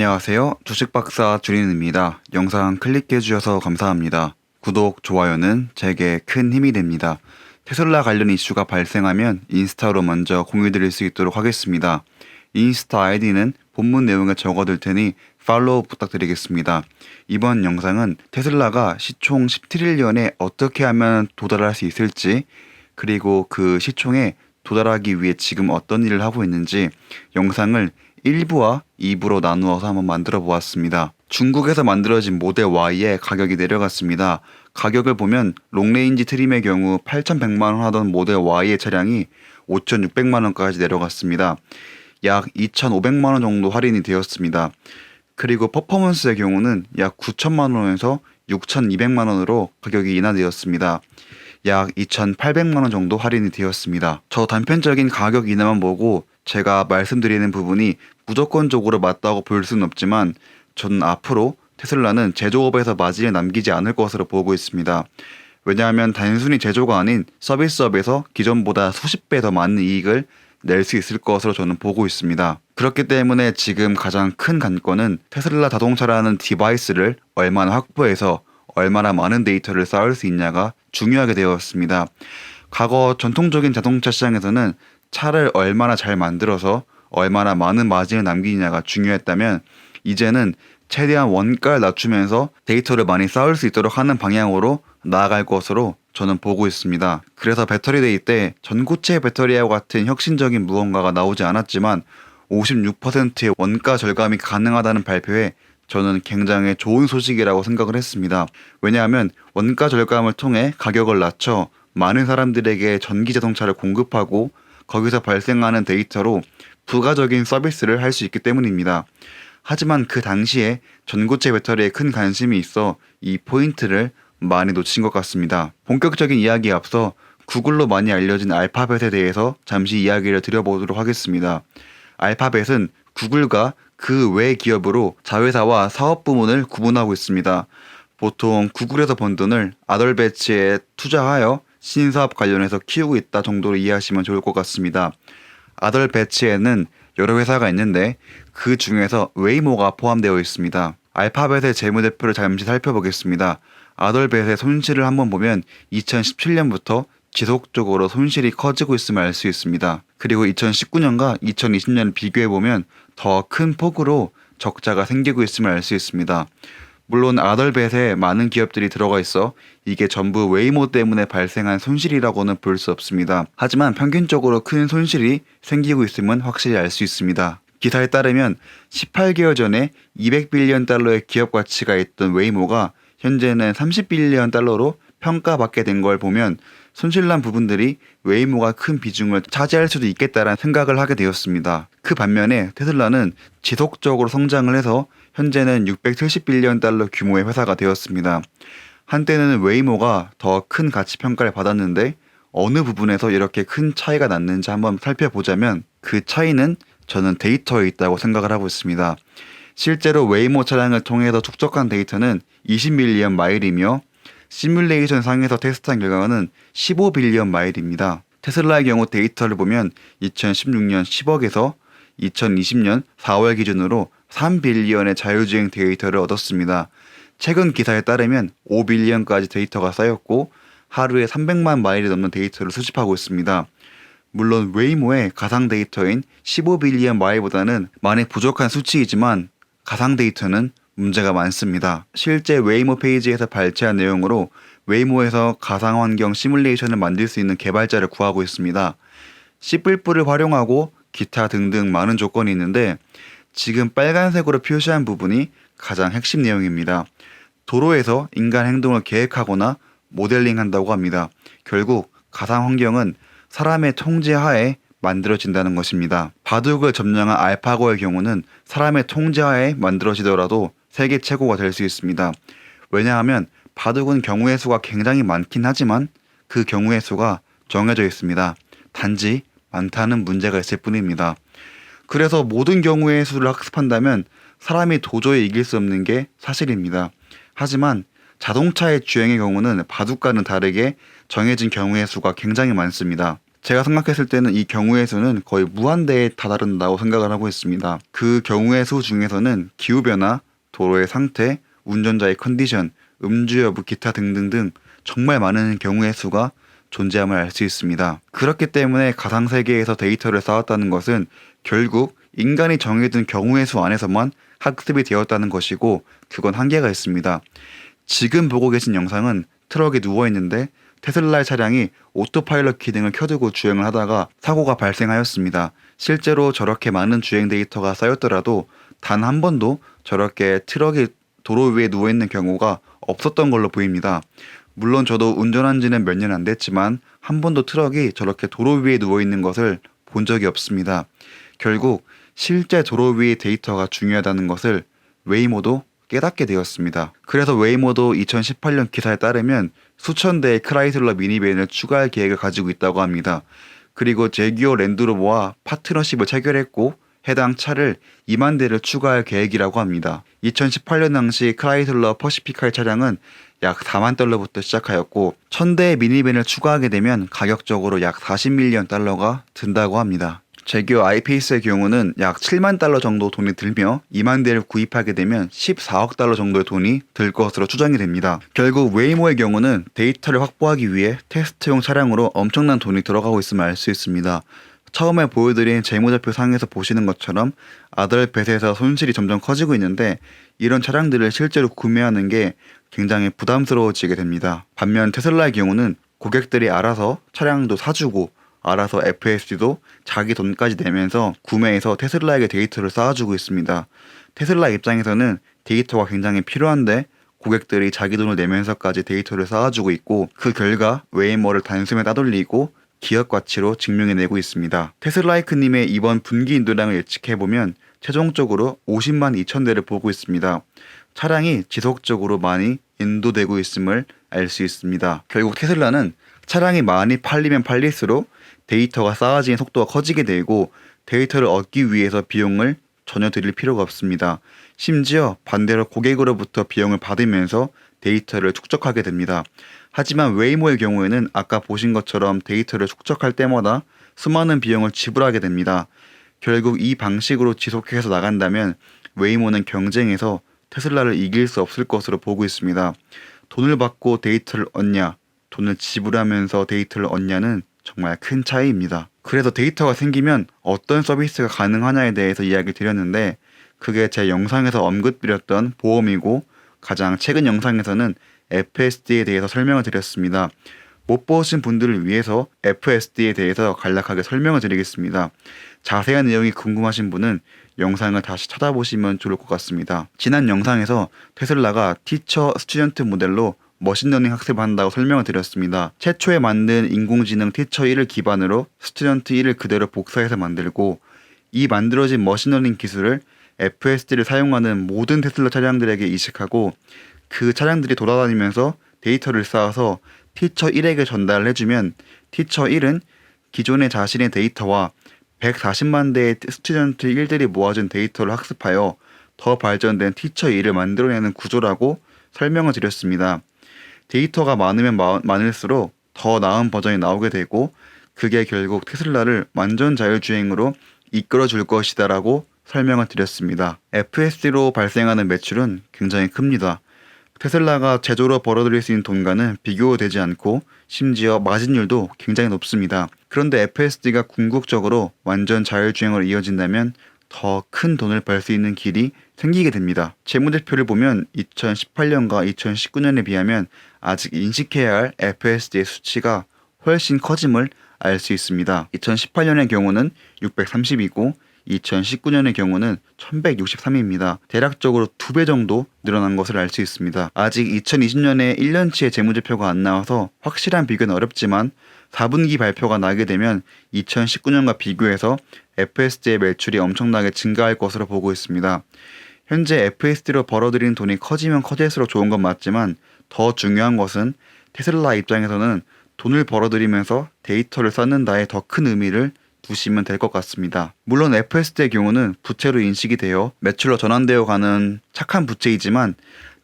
안녕하세요. 주식박사 주린입니다. 영상 클릭해 주셔서 감사합니다. 구독, 좋아요는 제게 큰 힘이 됩니다. 테슬라 관련 이슈가 발생하면 인스타로 먼저 공유드릴 수 있도록 하겠습니다. 인스타 아이디는 본문 내용에 적어둘 테니 팔로우 부탁드리겠습니다. 이번 영상은 테슬라가 시총 10트릴리언에 어떻게 하면 도달할 수 있을지, 그리고 그 시총에 도달하기 위해 지금 어떤 일을 하고 있는지 영상을 1부와 2부로 나누어서 한번 만들어 보았습니다. 중국에서 만들어진 모델 Y의 가격이 내려갔습니다. 가격을 보면 롱레인지 트림의 경우 8,100만원 하던 모델 Y의 차량이 5,600만원까지 내려갔습니다. 약 2,500만원 정도 할인이 되었습니다. 그리고 퍼포먼스의 경우는 약 9천만원에서 6,200만원으로 가격이 인하되었습니다. 약 2,800만원 정도 할인이 되었습니다. 저 단편적인 가격 인하만 보고 제가 말씀드리는 부분이 무조건적으로 맞다고 볼 수는 없지만 저는 앞으로 테슬라는 제조업에서 마진을 남기지 않을 것으로 보고 있습니다. 왜냐하면 단순히 제조가 아닌 서비스업에서 기존보다 수십 배 더 많은 이익을 낼 수 있을 것으로 저는 보고 있습니다. 그렇기 때문에 지금 가장 큰 관건은 테슬라 자동차라는 디바이스를 얼마나 확보해서 얼마나 많은 데이터를 쌓을 수 있냐가 중요하게 되었습니다. 과거 전통적인 자동차 시장에서는 차를 얼마나 잘 만들어서 얼마나 많은 마진을 남기느냐가 중요했다면 이제는 최대한 원가를 낮추면서 데이터를 많이 쌓을 수 있도록 하는 방향으로 나아갈 것으로 저는 보고 있습니다. 그래서 배터리데이 때 전고체 배터리와 같은 혁신적인 무언가가 나오지 않았지만 56%의 원가 절감이 가능하다는 발표에 저는 굉장히 좋은 소식이라고 생각을 했습니다. 왜냐하면 원가 절감을 통해 가격을 낮춰 많은 사람들에게 전기 자동차를 공급하고 거기서 발생하는 데이터로 부가적인 서비스를 할 수 있기 때문입니다. 하지만 그 당시에 전고체 배터리에 큰 관심이 있어 이 포인트를 많이 놓친 것 같습니다. 본격적인 이야기에 앞서 구글로 많이 알려진 알파벳에 대해서 잠시 이야기를 드려보도록 하겠습니다. 알파벳은 구글과 그 외 기업으로 자회사와 사업 부문을 구분하고 있습니다. 보통 구글에서 번 돈을 아덜배치에 투자하여 신사업 관련해서 키우고 있다 정도로 이해하시면 좋을 것 같습니다. 아덜배치에는 여러 회사가 있는데 그 중에서 웨이모가 포함되어 있습니다. 알파벳의 재무제표를 잠시 살펴보겠습니다. 아덜벳의 손실을 한번 보면 2017년부터 지속적으로 손실이 커지고 있음을 알 수 있습니다. 그리고 2019년과 2020년을 비교해보면 더 큰 폭으로 적자가 생기고 있음을 알 수 있습니다. 물론 아덜벳에 많은 기업들이 들어가 있어 이게 전부 웨이모 때문에 발생한 손실이라고는 볼 수 없습니다. 하지만 평균적으로 큰 손실이 생기고 있음은 확실히 알 수 있습니다. 기사에 따르면 18개월 전에 200빌리언 달러의 기업 가치가 있던 웨이모가 현재는 30빌리언 달러로 평가받게 된 걸 보면 손실난 부분들이 웨이모가 큰 비중을 차지할 수도 있겠다라는 생각을 하게 되었습니다. 그 반면에 테슬라는 지속적으로 성장을 해서 현재는 670빌리언 달러 규모의 회사가 되었습니다. 한때는 웨이모가 더 큰 가치 평가를 받았는데 어느 부분에서 이렇게 큰 차이가 났는지 한번 살펴보자면 그 차이는 저는 데이터에 있다고 생각을 하고 있습니다. 실제로 웨이모 차량을 통해서 축적한 데이터는 20밀리언 마일이며 시뮬레이션 상에서 테스트한 결과는 15빌리언 마일입니다. 테슬라의 경우 데이터를 보면 2016년 10억에서 2020년 4월 기준으로 3빌리언의 자율주행 데이터를 얻었습니다. 최근 기사에 따르면 5빌리언까지 데이터가 쌓였고 하루에 300만 마일이 넘는 데이터를 수집하고 있습니다. 물론 웨이모의 가상 데이터인 15빌리언 마일보다는 많이 부족한 수치이지만 가상 데이터는 문제가 많습니다. 실제 웨이모 페이지에서 발췌한 내용으로 웨이모에서 가상환경 시뮬레이션을 만들 수 있는 개발자를 구하고 있습니다. C++을 활용하고 기타 등등 많은 조건이 있는데 지금 빨간색으로 표시한 부분이 가장 핵심 내용입니다. 도로에서 인간 행동을 계획하거나 모델링 한다고 합니다. 결국 가상환경은 사람의 통제하에 만들어진다는 것입니다. 바둑을 점령한 알파고의 경우는 사람의 통제하에 만들어지더라도 세계 최고가 될 수 있습니다. 왜냐하면 바둑은 경우의 수가 굉장히 많긴 하지만 그 경우의 수가 정해져 있습니다. 단지 많다는 문제가 있을 뿐입니다. 그래서 모든 경우의 수를 학습한다면 사람이 도저히 이길 수 없는 게 사실입니다. 하지만 자동차의 주행의 경우는 바둑과는 다르게 정해진 경우의 수가 굉장히 많습니다. 제가 생각했을 때는 이 경우의 수는 거의 무한대에 다다른다고 생각을 하고 있습니다. 그 경우의 수 중에서는 기후변화, 도로의 상태, 운전자의 컨디션, 음주 여부, 기타 등등등 정말 많은 경우의 수가 존재함을 알 수 있습니다. 그렇기 때문에 가상세계에서 데이터를 쌓았다는 것은 결국 인간이 정해둔 경우의 수 안에서만 학습이 되었다는 것이고, 그건 한계가 있습니다. 지금 보고 계신 영상은 트럭에 누워있는데 테슬라의 차량이 오토파일럿 기능을 켜두고 주행을 하다가 사고가 발생하였습니다. 실제로 저렇게 많은 주행 데이터가 쌓였더라도 단 한 번도 저렇게 트럭이 도로 위에 누워있는 경우가 없었던 걸로 보입니다. 물론 저도 운전한 지는 몇 년 안 됐지만 한 번도 트럭이 저렇게 도로 위에 누워있는 것을 본 적이 없습니다. 결국 실제 도로 위의 데이터가 중요하다는 것을 웨이모도 깨닫게 되었습니다. 그래서 웨이모도 2018년 기사에 따르면 수천 대의 크라이슬러 미니밴을 추가할 계획을 가지고 있다고 합니다. 그리고 제규어 랜드로버와 파트너십을 체결했고 해당 차를 2만 대를 추가할 계획이라고 합니다. 2018년 당시 크라이슬러 퍼시픽카의 차량은 약 4만 달러부터 시작하였고 1000대의 미니밴을 추가하게 되면 가격적으로 약 40밀리언 달러가 든다고 합니다. 제규어 아이페이스의 경우는 약 7만 달러 정도 돈이 들며 2만 대를 구입하게 되면 14억 달러 정도의 돈이 들 것으로 추정이 됩니다. 결국 웨이모의 경우는 데이터를 확보하기 위해 테스트용 차량으로 엄청난 돈이 들어가고 있음을 알 수 있습니다. 처음에 보여드린 재무제표 상에서 보시는 것처럼 아덜벳에서 손실이 점점 커지고 있는데 이런 차량들을 실제로 구매하는 게 굉장히 부담스러워지게 됩니다. 반면 테슬라의 경우는 고객들이 알아서 차량도 사주고 알아서 FSD도 자기 돈까지 내면서 구매해서 테슬라에게 데이터를 쌓아주고 있습니다. 테슬라 입장에서는 데이터가 굉장히 필요한데 고객들이 자기 돈을 내면서까지 데이터를 쌓아주고 있고 그 결과 웨이모를 단숨에 따돌리고 기업 가치로 증명해내고 있습니다. 테슬라이크님의 이번 분기 인도량을 예측해보면 최종적으로 50만 2천 대를 보고 있습니다. 차량이 지속적으로 많이 인도되고 있음을 알 수 있습니다. 결국 테슬라는 차량이 많이 팔리면 팔릴수록 데이터가 쌓아지는 속도가 커지게 되고 데이터를 얻기 위해서 비용을 전혀 드릴 필요가 없습니다. 심지어 반대로 고객으로부터 비용을 받으면서 데이터를 축적하게 됩니다. 하지만 웨이모의 경우에는 아까 보신 것처럼 데이터를 축적할 때마다 수많은 비용을 지불하게 됩니다. 결국 이 방식으로 지속해서 나간다면 웨이모는 경쟁에서 테슬라를 이길 수 없을 것으로 보고 있습니다. 돈을 받고 데이터를 얻냐, 돈을 지불하면서 데이터를 얻냐는 정말 큰 차이입니다. 그래서 데이터가 생기면 어떤 서비스가 가능하냐에 대해서 이야기 드렸는데 그게 제 영상에서 언급드렸던 보험이고 가장 최근 영상에서는 FSD에 대해서 설명을 드렸습니다. 못 보신 분들을 위해서 FSD에 대해서 간략하게 설명을 드리겠습니다. 자세한 내용이 궁금하신 분은 영상을 다시 찾아보시면 좋을 것 같습니다. 지난 영상에서 테슬라가 티처 스튜던트 모델로 머신러닝 학습을 한다고 설명을 드렸습니다. 최초에 만든 인공지능 티처 1을 기반으로 스튜던트 1을 그대로 복사해서 만들고 이 만들어진 머신러닝 기술을 FSD를 사용하는 모든 테슬라 차량들에게 이식하고 그 차량들이 돌아다니면서 데이터를 쌓아서 티처 1에게 전달을 해주면 티처 1은 기존의 자신의 데이터와 140만 대의 스튜던트 1들이 모아준 데이터를 학습하여 더 발전된 티처 2를 만들어내는 구조라고 설명을 드렸습니다. 데이터가 많으면 많을수록 더 나은 버전이 나오게 되고 그게 결국 테슬라를 완전 자율주행으로 이끌어줄 것이다 라고 설명을 드렸습니다. FSD로 발생하는 매출은 굉장히 큽니다. 테슬라가 제조로 벌어들일 수 있는 돈과는 비교되지 않고 심지어 마진율도 굉장히 높습니다. 그런데 FSD가 궁극적으로 완전 자율주행으로 이어진다면 더 큰 돈을 벌 수 있는 길이 생기게 됩니다. 재무제표를 보면 2018년과 2019년에 비하면 아직 인식해야 할 FSD의 수치가 훨씬 커짐을 알 수 있습니다. 2018년의 경우는 630이고 2019년의 경우는 1163입니다. 대략적으로 2배 정도 늘어난 것을 알 수 있습니다. 아직 2020년에 1년치의 재무제표가 안 나와서 확실한 비교는 어렵지만 4분기 발표가 나게 되면 2019년과 비교해서 FSD의 매출이 엄청나게 증가할 것으로 보고 있습니다. 현재 FSD로 벌어들이는 돈이 커지면 커질수록 좋은 건 맞지만 더 중요한 것은 테슬라 입장에서는 돈을 벌어들이면서 데이터를 쌓는다에 더 큰 의미를 두시면 될 것 같습니다. 물론 FSD의 경우는 부채로 인식이 되어 매출로 전환되어 가는 착한 부채이지만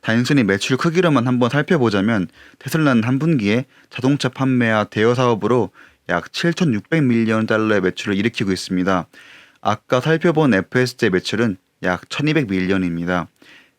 단순히 매출 크기로만 한번 살펴보자면 테슬라는 한 분기에 자동차 판매와 대여 사업으로 약 7,600밀리언 달러의 매출을 일으키고 있습니다. 아까 살펴본 FSD의 매출은 약 1,200밀리언입니다.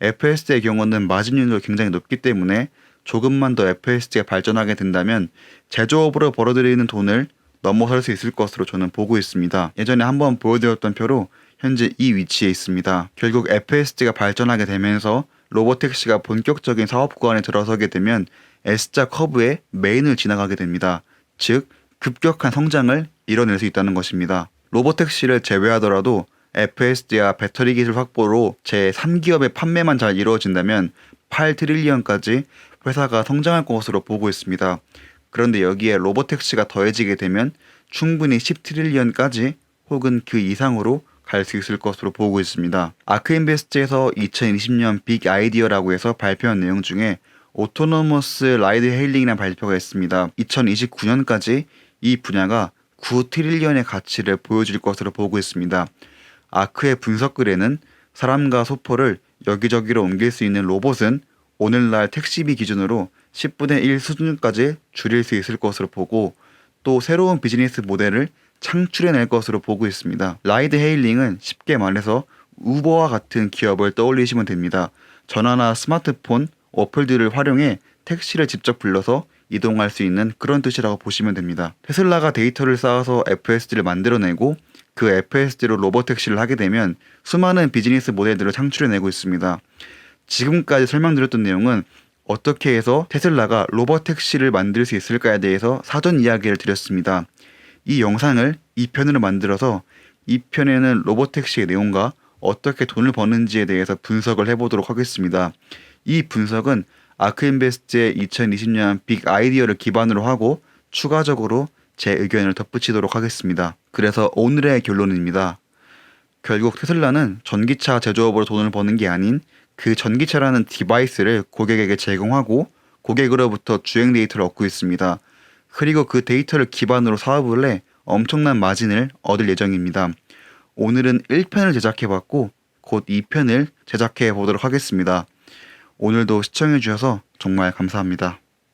FSD의 경우는 마진율도 굉장히 높기 때문에 조금만 더 FSD가 발전하게 된다면 제조업으로 벌어들이는 돈을 넘어설 수 있을 것으로 저는 보고 있습니다. 예전에 한번 보여드렸던 표로 현재 이 위치에 있습니다. 결국 FSD가 발전하게 되면서 로보택시가 본격적인 사업 구간에 들어서게 되면 S자 커브의 메인을 지나가게 됩니다. 즉 급격한 성장을 이뤄낼 수 있다는 것입니다. 로보택시를 제외하더라도 FSD와 배터리 기술 확보로 제 3기업의 판매만 잘 이루어진다면 8트릴리언까지 회사가 성장할 것으로 보고 있습니다. 그런데 여기에 로보택시가 더해지게 되면 충분히 10트릴리언까지 혹은 그 이상으로 갈 수 있을 것으로 보고 있습니다. 아크인베스트에서 2020년 빅 아이디어라고 해서 발표한 내용 중에 오토노머스 라이드 헤일링이라는 발표가 있습니다. 2029년까지 이 분야가 9트릴리언의 가치를 보여줄 것으로 보고 있습니다. 아크의 분석글에는 사람과 소포를 여기저기로 옮길 수 있는 로봇은 오늘날 택시비 기준으로 10분의 1 수준까지 줄일 수 있을 것으로 보고 또 새로운 비즈니스 모델을 창출해낼 것으로 보고 있습니다. 라이드 헤일링은 쉽게 말해서 우버와 같은 기업을 떠올리시면 됩니다. 전화나 스마트폰, 어플들을 활용해 택시를 직접 불러서 이동할 수 있는 그런 뜻이라고 보시면 됩니다. 테슬라가 데이터를 쌓아서 FSD를 만들어내고 그 FSD로 로보택시를 하게 되면 수많은 비즈니스 모델들을 창출해내고 있습니다. 지금까지 설명드렸던 내용은 어떻게 해서 테슬라가 로보택시를 만들 수 있을까에 대해서 사전 이야기를 드렸습니다. 이 영상을 2편으로 만들어서 2편에는 로보택시의 내용과 어떻게 돈을 버는지에 대해서 분석을 해보도록 하겠습니다. 이 분석은 아크인베스트의 2020년 빅 아이디어를 기반으로 하고 추가적으로 제 의견을 덧붙이도록 하겠습니다. 그래서 오늘의 결론입니다. 결국 테슬라는 전기차 제조업으로 돈을 버는 게 아닌 그 전기차라는 디바이스를 고객에게 제공하고 고객으로부터 주행 데이터를 얻고 있습니다. 그리고 그 데이터를 기반으로 사업을 해 엄청난 마진을 얻을 예정입니다. 오늘은 1편을 제작해봤고 곧 2편을 제작해 보도록 하겠습니다. 오늘도 시청해주셔서 정말 감사합니다.